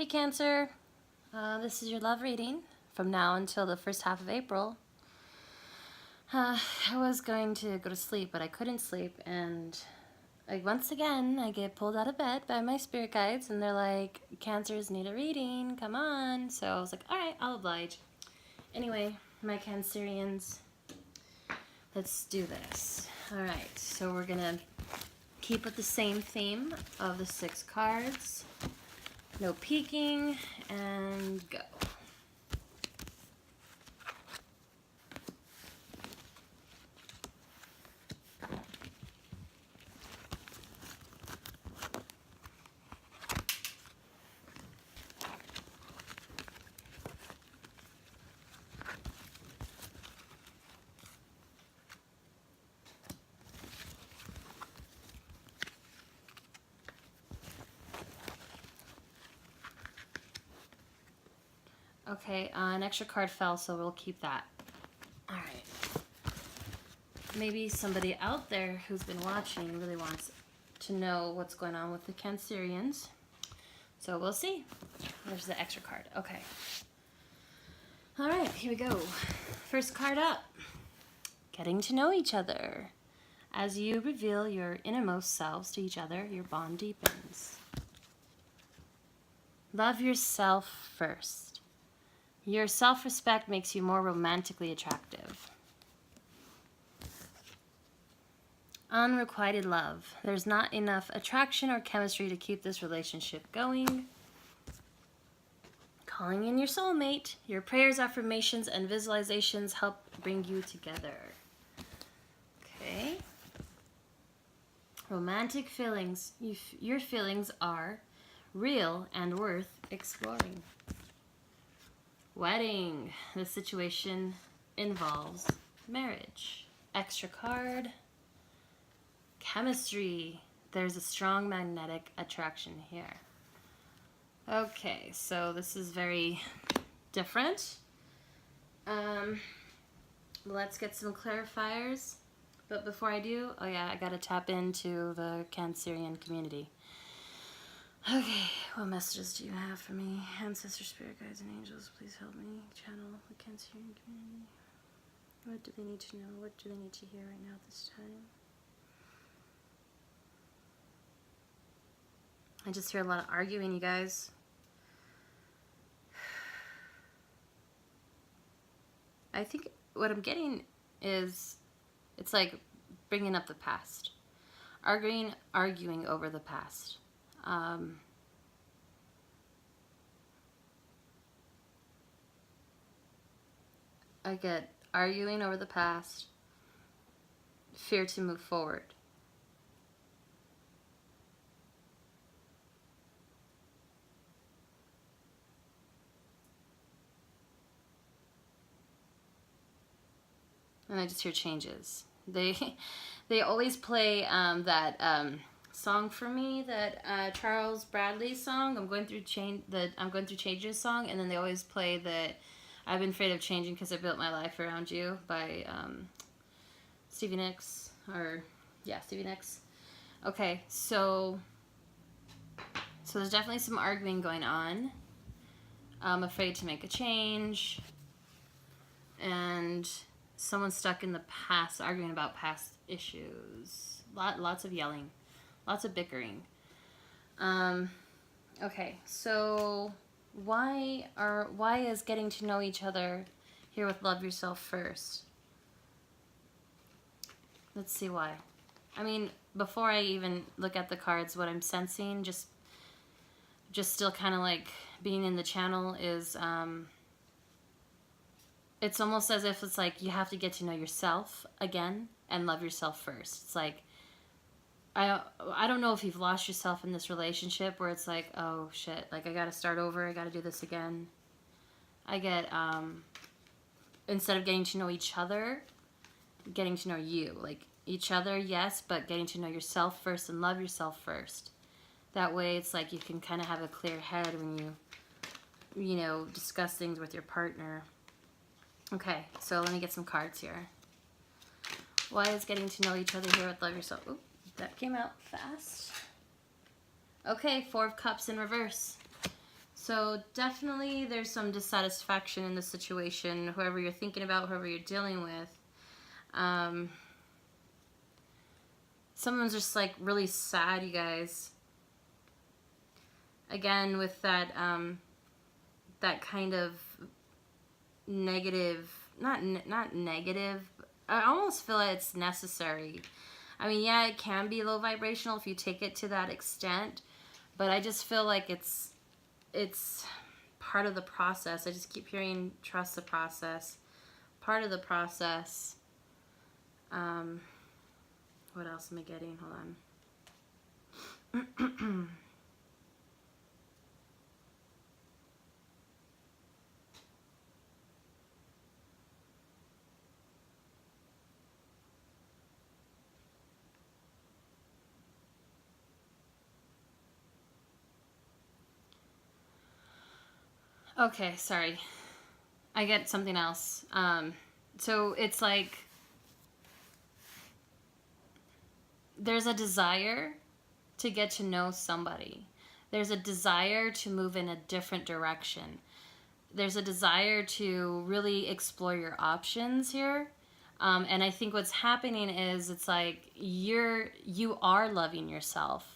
Hey Cancer, this is your love reading from now until the first half of April. I was going to go to sleep, but I couldn't sleep, and once again I get pulled out of bed by my spirit guides, and they're like, Cancers need a reading, come on. So I was like, alright, I'll oblige. Anyway, my Cancerians, let's do this. Alright, so we're gonna keep with the same theme of the 6 cards. No peeking, and go. Okay, an extra card fell, so we'll keep that. Alright. Maybe somebody out there who's been watching really wants to know what's going on with the Cancerians. So we'll see. There's the extra card. Okay. Alright, here we go. First card up. Getting to know each other. As you reveal your innermost selves to each other, your bond deepens. Love yourself first. Your self-respect makes you more romantically attractive. Unrequited love. There's not enough attraction or chemistry to keep this relationship going. Calling in your soulmate. Your prayers, affirmations, and visualizations help bring you together. Okay. Romantic feelings. Your feelings are real and worth exploring. Wedding. The situation involves marriage. Extra card. Chemistry. There's a strong magnetic attraction here. Okay, so this is very different. Let's get some clarifiers. But before I do, oh yeah, I gotta tap into the Cancerian community. Okay, what messages do you have for me? Ancestors, spirit guides, and angels, please help me channel the Cancerian community. What do they need to know? What do they need to hear right now at this time? I just hear a lot of arguing, you guys. I think what I'm getting is, it's like bringing up the past. Arguing over the past. I get arguing over the past, fear to move forward. And I just hear changes. They always play that song for me, that Charles Bradley song. I'm going through changes song, and then they always play that I've been afraid of changing because I built my life around you by Stevie Nicks, Stevie Nicks. Okay, so there's definitely some arguing going on. I'm afraid to make a change, and someone stuck in the past, arguing about past issues. Lots of yelling, lots of bickering. Okay, so why is getting to know each other here with love yourself first? Let's see why. I mean, before I even look at the cards, what I'm sensing, just still kind of like being in the channel, is it's almost as if it's like you have to get to know yourself again and love yourself first. It's like, I don't know if you've lost yourself in this relationship where it's like, oh shit, like I gotta start over, I gotta do this again. I get, instead of getting to know each other, getting to know you. Like each other, yes, but getting to know yourself first and love yourself first. That way it's like you can kind of have a clear head when you know, discuss things with your partner. Okay, so let me get some cards here. Why is getting to know each other here with love yourself? Oop, that came out fast. Okay, 4 of Cups in reverse. So definitely there's some dissatisfaction in the situation, whoever you're thinking about, whoever you're dealing with. Someone's just like really sad, you guys. Again, with that that kind of negative, not negative. I almost feel like it's necessary. I mean, yeah, it can be low vibrational if you take it to that extent, but I just feel like it's part of the process. I just keep hearing trust the process. Part of the process. What else am I getting? Hold on. Okay, sorry. I get something else. So it's like there's a desire to get to know somebody. There's a desire to move in a different direction. There's a desire to really explore your options here. And I think what's happening is it's like you are loving yourself.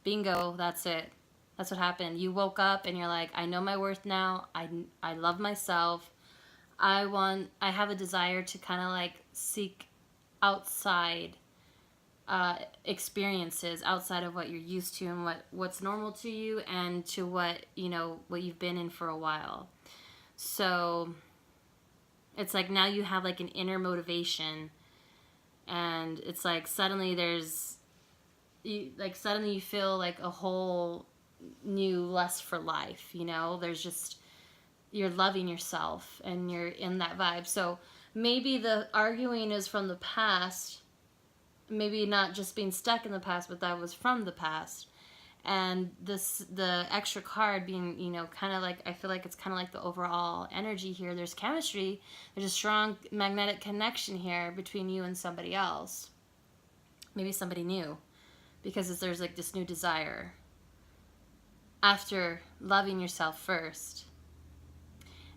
Bingo, that's it. That's what happened. You woke up and you're like, I know my worth now. I love myself. I have a desire to kind of like seek outside experiences outside of what you're used to and what's normal to you and to what you've been in for a while. So it's like now you have like an inner motivation, and it's like suddenly you feel like a whole new lust for life. There's just, you're loving yourself and you're in that vibe. So maybe the arguing is from the past, maybe not just being stuck in the past, but that was from the past. And the extra card being, kind of like, I feel like it's kind of like the overall energy here. There's chemistry. There's a strong magnetic connection here between you and somebody else. Maybe somebody new. Because there's like this new desire. After loving yourself first.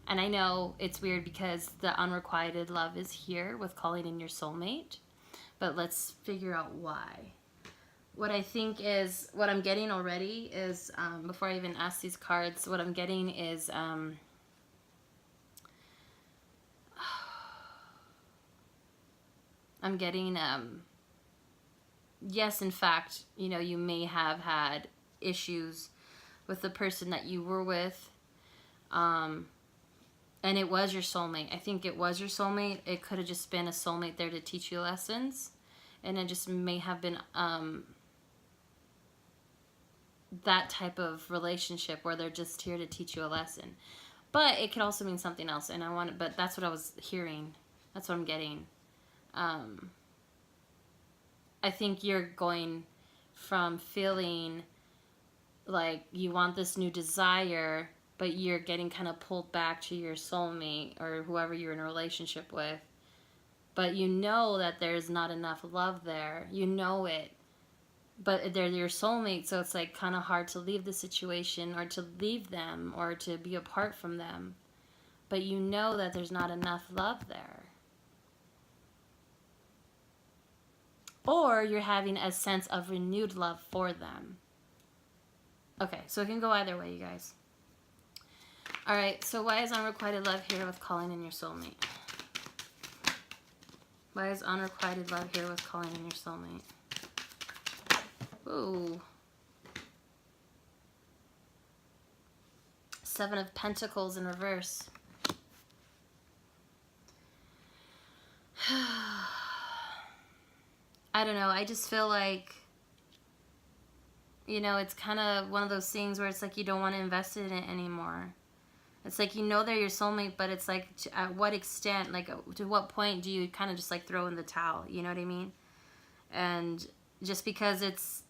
And I know it's weird because the unrequited love is here with calling in your soulmate. But let's figure out why. What I think is, what I'm getting already is, before I even ask these cards, what I'm getting is, I'm getting, yes, in fact, you may have had issues with the person that you were with, and it was your soulmate. I think it was your soulmate. It could have just been a soulmate there to teach you lessons, and it just may have been, that type of relationship where they're just here to teach you a lesson. But it could also mean something else, and but that's what I was hearing. That's what I'm getting. I think you're going from feeling like you want this new desire, but you're getting kind of pulled back to your soulmate or whoever you're in a relationship with. But you know that there's not enough love there. You know it. But they're your soulmate, so it's like kind of hard to leave the situation or to leave them or to be apart from them. But you know that there's not enough love there. Or you're having a sense of renewed love for them. Okay, so it can go either way, you guys. Alright, so why is unrequited love here with calling in your soulmate? Why is unrequited love here with calling in your soulmate? Ooh. Seven of Pentacles in reverse. I don't know. I just feel like, it's kind of one of those things where it's like you don't want to invest in it anymore. It's like they're your soulmate, but it's like at what extent, like to what point do you kind of just like throw in the towel? You know what I mean? And just because it's,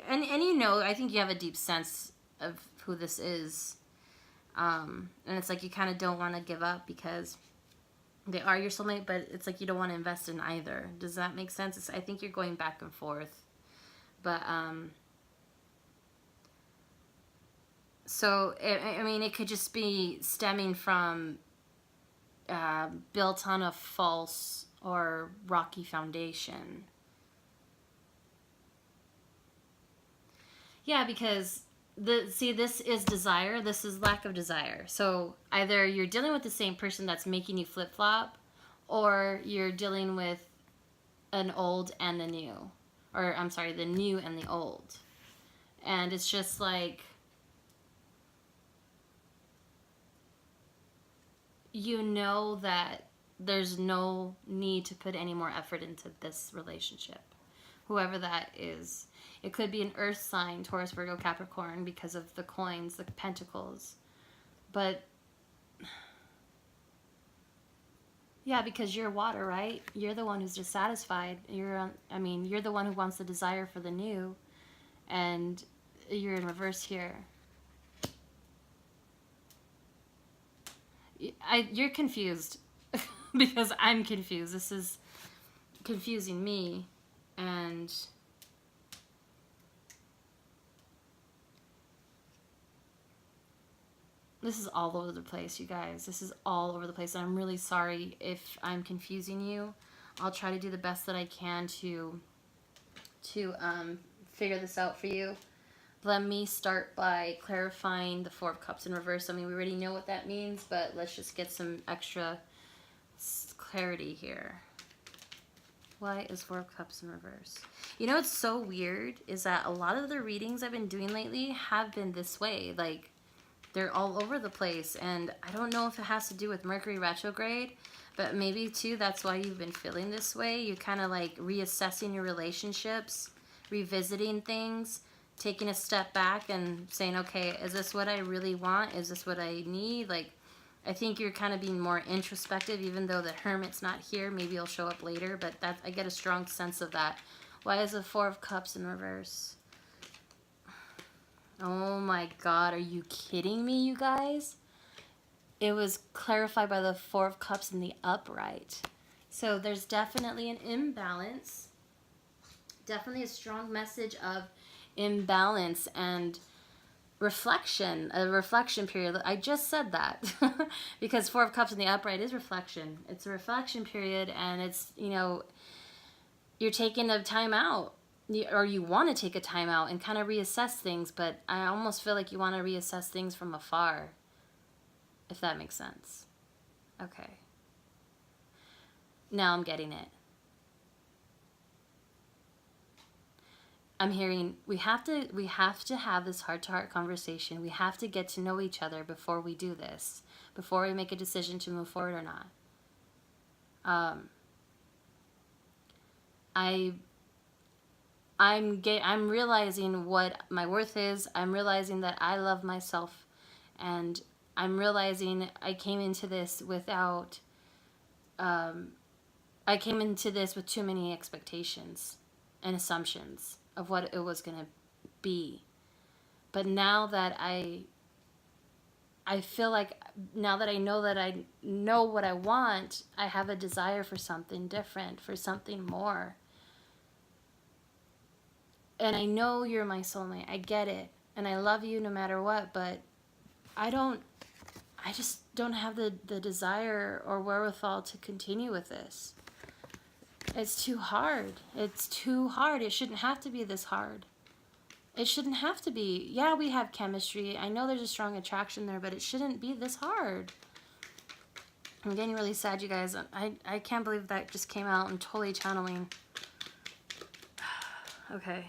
and I think you have a deep sense of who this is, and it's like you kind of don't want to give up because they are your soulmate, but it's like you don't want to invest in either. Does that make sense? I think you're going back and forth, but So, I mean, it could just be stemming from built on a false or rocky foundation. Yeah, because this is desire, this is lack of desire. So either you're dealing with the same person that's making you flip flop, or you're dealing with an old and the new, or I'm sorry, the new and the old, and it's just like, you know that there's no need to put any more effort into this relationship, whoever that is. It could be an earth sign, Taurus, Virgo, Capricorn, because of the coins, the pentacles. But yeah, because you're water, right? You're the one who's dissatisfied. You're the one who wants the desire for the new, and you're in reverse here. You're confused because I'm confused. This is confusing me, and this is all over the place, you guys. This is all over the place, and I'm really sorry if I'm confusing you. I'll try to do the best that I can to figure this out for you. Let me start by clarifying the Four of Cups in reverse. I mean, we already know what that means, but let's just get some extra clarity here. Why is Four of Cups in reverse? You know what's so weird is that a lot of the readings I've been doing lately have been this way. Like, they're all over the place, and I don't know if it has to do with Mercury retrograde, but maybe too that's why you've been feeling this way. You kind of like reassessing your relationships, revisiting things, taking a step back and saying, okay, is this what I really want? Is this what I need? Like, I think you're kind of being more introspective, even though the Hermit's not here. Maybe he'll show up later, but I get a strong sense of that. Why is the Four of Cups in reverse? Oh my God, are you kidding me, you guys? It was clarified by the Four of Cups in the upright. So there's definitely an imbalance. Definitely a strong message of imbalance and reflection, a reflection period. I just said that because Four of Cups in the upright is reflection. It's a reflection period, and it's, you know, you're taking a time out, or you want to take a time out and kind of reassess things, but I almost feel like you want to reassess things from afar, if that makes sense. Okay. Now I'm getting it. I'm hearing we have to have this heart-to-heart conversation. We have to get to know each other before we do this, before we make a decision to move forward or not. I'm realizing what my worth is. I'm realizing that I love myself, and I'm realizing I came into this without. I came into this with too many expectations and assumptions of what it was going to be. But now that I feel like, now that I know what I want, I have a desire for something different, for something more. And I know you're my soulmate. I get it. And I love you no matter what, but I just don't have the desire or wherewithal to continue with this. It's too hard. It's too hard. It shouldn't have to be this hard. It shouldn't have to be. Yeah, we have chemistry. I know there's a strong attraction there, but it shouldn't be this hard. I'm getting really sad, you guys. I can't believe that just came out. I'm totally channeling. Okay.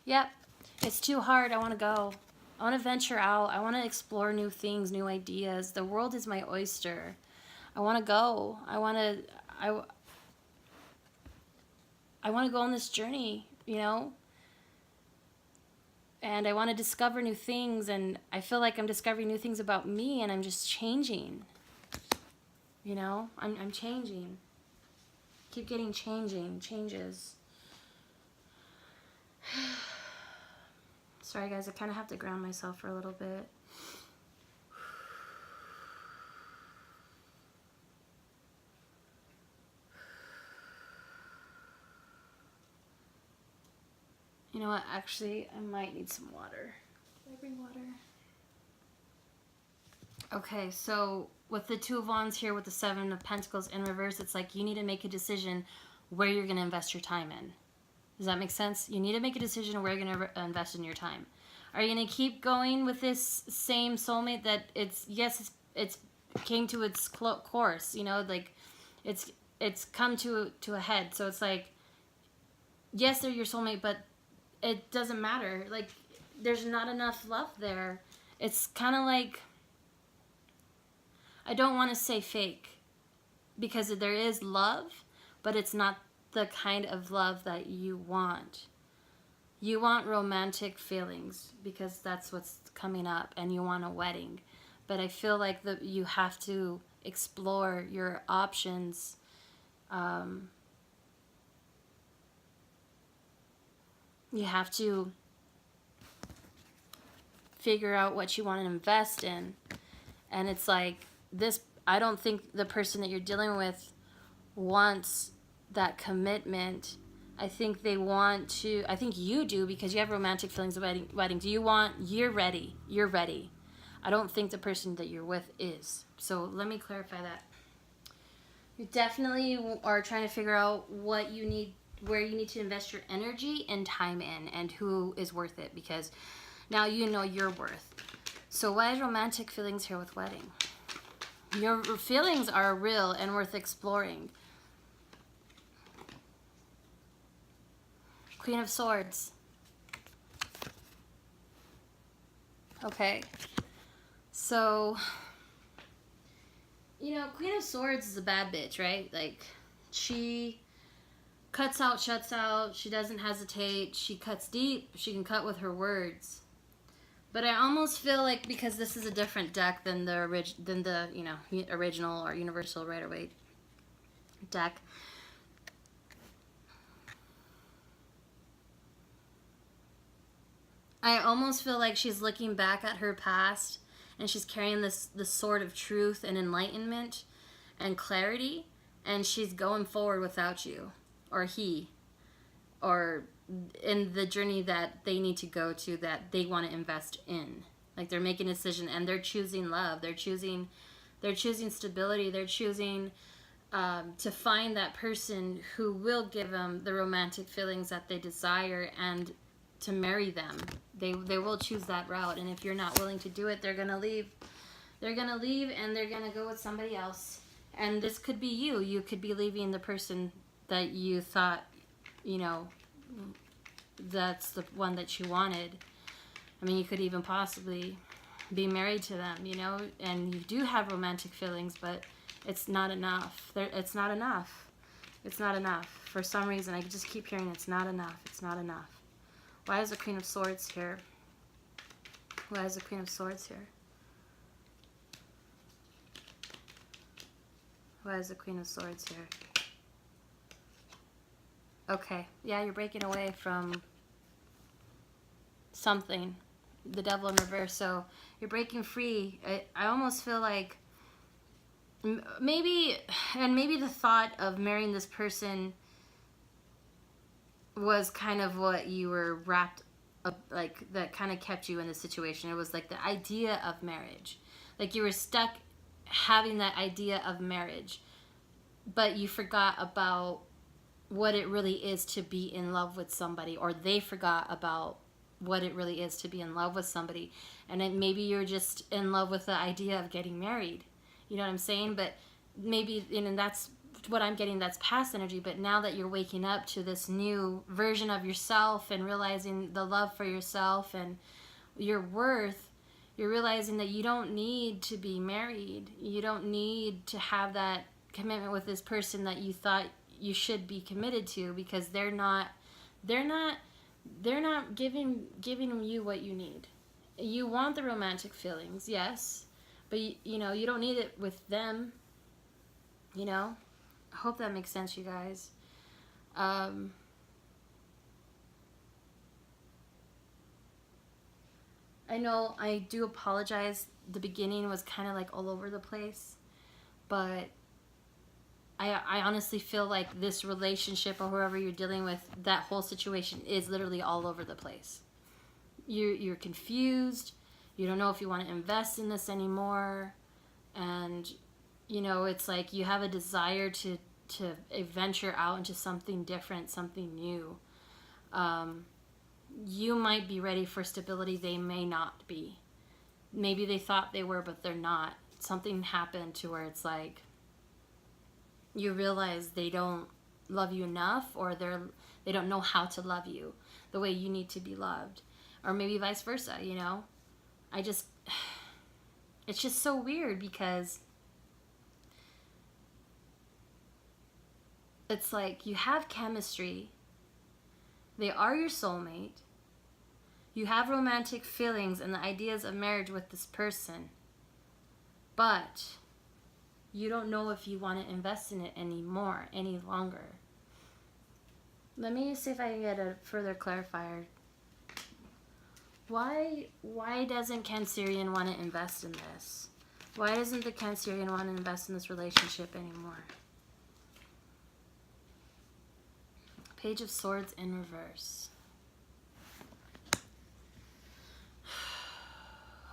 Yep. It's too hard. I want to go. I want to venture out. I want to explore new things, new ideas. The world is my oyster. I want to go. I want to go on this journey, you know? And I want to discover new things, and I feel like I'm discovering new things about me, and I'm just changing. You know? I'm changing. Keep getting changes. Sorry guys, I kind of have to ground myself for a little bit. You know what, actually, I might need some water. Did I bring water? Okay, so with the Two of Wands here with the Seven of Pentacles in reverse, it's like you need to make a decision where you're going to invest your time in. Does that make sense? You need to make a decision where you're going to invest in your time. Are you going to keep going with this same soulmate that it's came to its course, you know, like it's come to a head. So it's like, yes, they're your soulmate, but it doesn't matter. Like, there's not enough love there. It's kind of like, I don't want to say fake, because there is love, but it's not the kind of love that you want. You want romantic feelings because that's what's coming up, and you want a wedding. But I feel like you have to explore your options. You have to figure out what you want to invest in. And it's like this, I don't think the person that you're dealing with wants that commitment. I think they want to, I think you do, because you have romantic feelings of wedding. Do you want, you're ready. You're ready. I don't think the person that you're with is. So let me clarify that. You definitely are trying to figure out what you need, where you need to invest your energy and time in, and who is worth it, because now you know your worth. So why is romantic feelings here with wedding? Your feelings are real and worth exploring. Queen of Swords. Okay. So, you know, Queen of Swords is a bad bitch, right? Like, she cuts out, shuts out. She doesn't hesitate. She cuts deep. She can cut with her words. But I almost feel like, because this is a different deck than the original or universal Rider-Waite deck, I almost feel like she's looking back at her past, and she's carrying this sword of truth and enlightenment and clarity, and she's going forward without you, or he, or in the journey that they need to go to, that they want to invest in. Like, they're making a decision, and they're choosing love. They're choosing stability. They're choosing to find that person who will give them the romantic feelings that they desire, and to marry them. They will choose that route. And if you're not willing to do it, they're gonna leave. They're gonna leave, and they're gonna go with somebody else. And this could be you. You could be leaving the person that you thought, you know, that's the one that you wanted. I mean, you could even possibly be married to them, you know, and you do have romantic feelings, but it's not enough. It's not enough. It's not enough. For some reason, I just keep hearing it's not enough. It's not enough. Why is the Queen of Swords here? Why is the Queen of Swords here? Why is the Queen of Swords here? Okay, yeah, you're breaking away from something. The Devil in reverse, so you're breaking free. I almost feel like maybe the thought of marrying this person was kind of what you were wrapped up, like, that kind of kept you in the situation. It was like the idea of marriage. Like, you were stuck having that idea of marriage, but you forgot about what it really is to be in love with somebody, or they forgot about what it really is to be in love with somebody. And maybe you're just in love with the idea of getting married. You know what I'm saying? But maybe, and that's what I'm getting, that's past energy. But now that you're waking up to this new version of yourself and realizing the love for yourself and your worth, you're realizing that you don't need to be married. You don't need to have that commitment with this person that you thought you should be committed to, because they're not giving you what you need. You want the romantic feelings, yes, but you know, you don't need it with them, you know. I hope that makes sense, you guys. I know I do apologize. The beginning was kind of like all over the place, but I honestly feel like this relationship, or whoever you're dealing with, that whole situation is literally all over the place. You're confused. You don't know if you want to invest in this anymore. And, you know, it's like you have a desire to venture out into something different, something new. You might be ready for stability. They may not be. Maybe they thought they were, but they're not. Something happened to where it's like you realize they don't love you enough, or they don't know how to love you the way you need to be loved, or maybe vice versa. You know, it's just so weird because it's like you have chemistry. They are your soulmate. You have romantic feelings and the ideas of marriage with this person. But you don't know if you want to invest in it anymore, any longer. Let me see if I can get a further clarifier. Why doesn't Cancerian want to invest in this? Why doesn't the Cancerian want to invest in this relationship anymore? Page of Swords in reverse.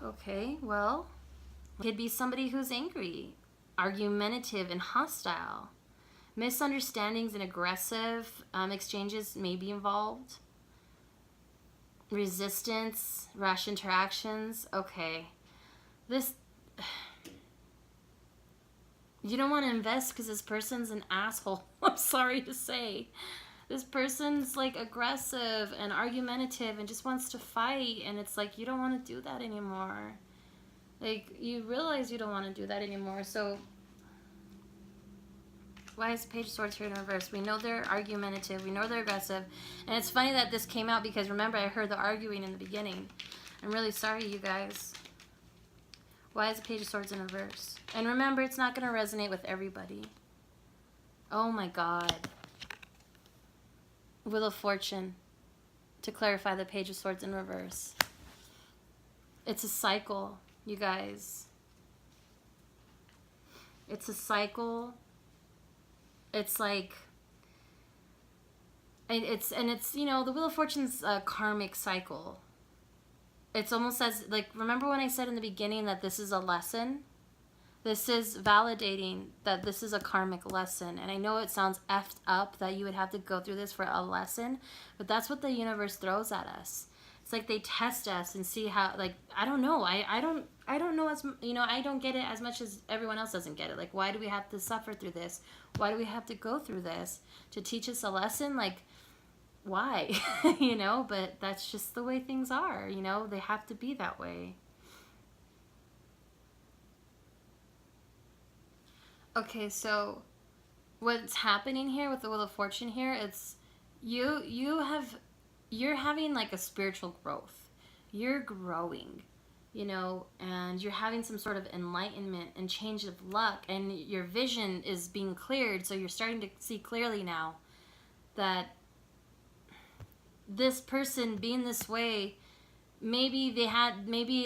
Okay, well, it could be somebody who's angry, argumentative, and hostile. Misunderstandings and aggressive exchanges may be involved. Resistance, rash interactions. Okay. This... You don't want to invest because this person's an asshole. I'm sorry to say. This person's like aggressive and argumentative and just wants to fight, and it's like you don't want to do that anymore. Like, you realize you don't want to do that anymore. So why is the Page of Swords here in reverse? We know they're argumentative, we know they're aggressive, and it's funny that this came out because remember, I heard the arguing in the beginning. I'm really sorry, you guys. Why is the Page of Swords in reverse? And remember, it's not going to resonate with everybody. Oh my God. Wheel of Fortune, to clarify the Page of Swords in reverse. It's a cycle, you guys. It's a cycle. It's like, it's you know, the Wheel of Fortune's a karmic cycle. It's almost as, like, remember when I said in the beginning that this is a lesson? This is validating that this is a karmic lesson. And I know it sounds effed up that you would have to go through this for a lesson, but that's what the universe throws at us. It's like they test us and see how, like, I don't know. I don't know as, you know, I don't get it as much as everyone else doesn't get it. Like, why do we have to suffer through this? Why do we have to go through this to teach us a lesson? Like, why? You know, but that's just the way things are, you know, they have to be that way. Okay, so what's happening here with the Wheel of Fortune here, it's you're having like a spiritual growth. You're growing, you know, and you're having some sort of enlightenment and change of luck, and your vision is being cleared, so you're starting to see clearly now that this person being this way, maybe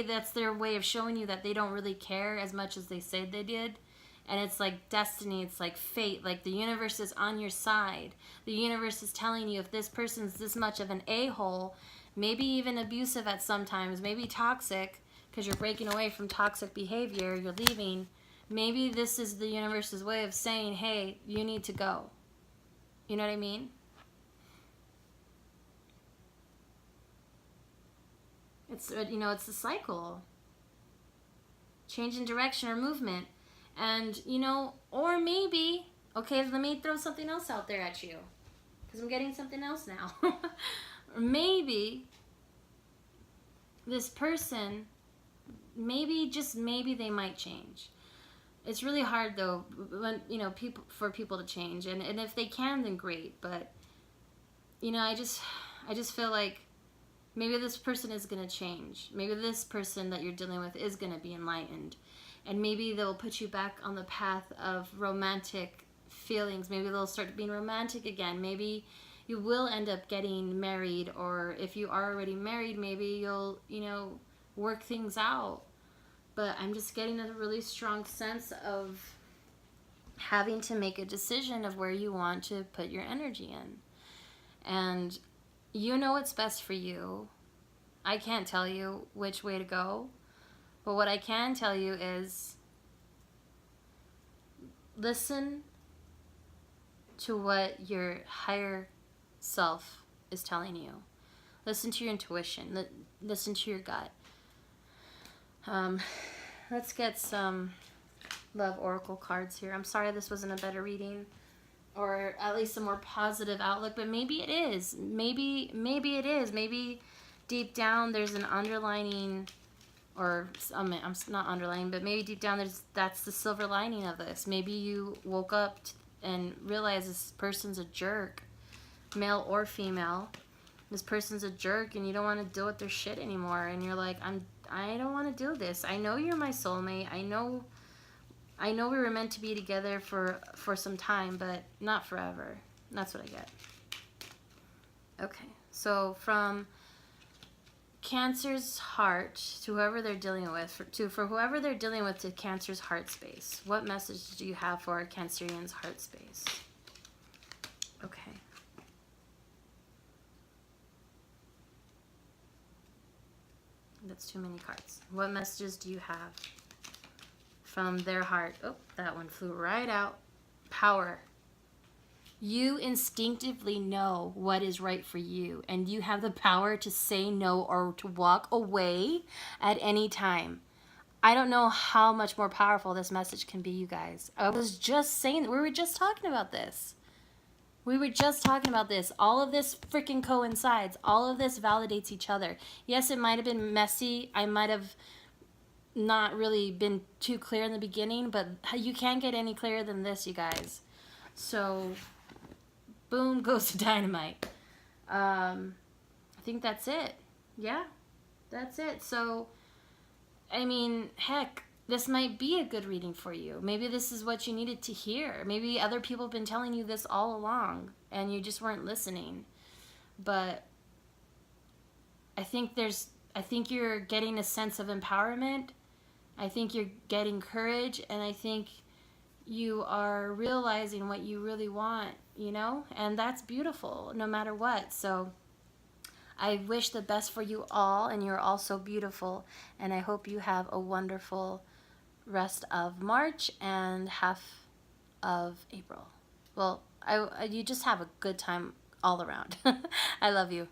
that's their way of showing you that they don't really care as much as they say they did. And it's like destiny, it's like fate, like the universe is on your side. The universe is telling you if this person's this much of an a-hole, maybe even abusive at sometimes, maybe toxic, because you're breaking away from toxic behavior, you're leaving, maybe this is the universe's way of saying, hey, you need to go. You know what I mean? It's, you know, it's a cycle. Change in direction or movement. And, you know, or maybe, okay, let me throw something else out there at you, because I'm getting something else now. Maybe this person, maybe, just maybe they might change. It's really hard, though, when, you know, for people to change. And if they can, then great. But, you know, I just feel like maybe this person is going to change. Maybe this person that you're dealing with is going to be enlightened. And maybe they'll put you back on the path of romantic feelings. Maybe they'll start being romantic again. Maybe you will end up getting married. Or if you are already married, maybe you'll, you know, work things out. But I'm just getting a really strong sense of having to make a decision of where you want to put your energy in. And you know what's best for you. I can't tell you which way to go. But what I can tell you is listen to what your higher self is telling you. Listen to your intuition. Listen to your gut. Let's get some love oracle cards here. I'm sorry this wasn't a better reading, or at least a more positive outlook, but maybe it is. Maybe it is. Maybe deep down there's an underlining, or I'm not underlining, but maybe deep down that's the silver lining of this. Maybe you woke up and realized this person's a jerk, male or female. This person's a jerk and you don't want to deal with their shit anymore, and you're like, I don't want to do this. I know you're my soulmate. I know we were meant to be together for some time, but not forever. That's what I get. Okay, so from Cancer's heart to whoever they're dealing with, for whoever they're dealing with, to Cancer's heart space. What message do you have for a Cancerian's heart space? Okay. That's too many cards. What messages do you have from their heart? Oh, that one flew right out. Power. You instinctively know what is right for you, and you have the power to say no or to walk away at any time. I don't know how much more powerful this message can be, you guys. I was just saying, we were just talking about this. All of this freaking coincides. All of this validates each other. Yes, it might have been messy. I might have not really been too clear in the beginning, but you can't get any clearer than this, you guys. So, boom goes the dynamite. I think that's it. Yeah, that's it. So, I mean, heck, this might be a good reading for you. Maybe this is what you needed to hear. Maybe other people have been telling you this all along and you just weren't listening. But I think you're getting a sense of empowerment. I think you're getting courage, and I think you are realizing what you really want, you know? And that's beautiful no matter what. So I wish the best for you all, and you're all so beautiful, and I hope you have a wonderful rest of March and half of April. Well, you just have a good time all around. I love you.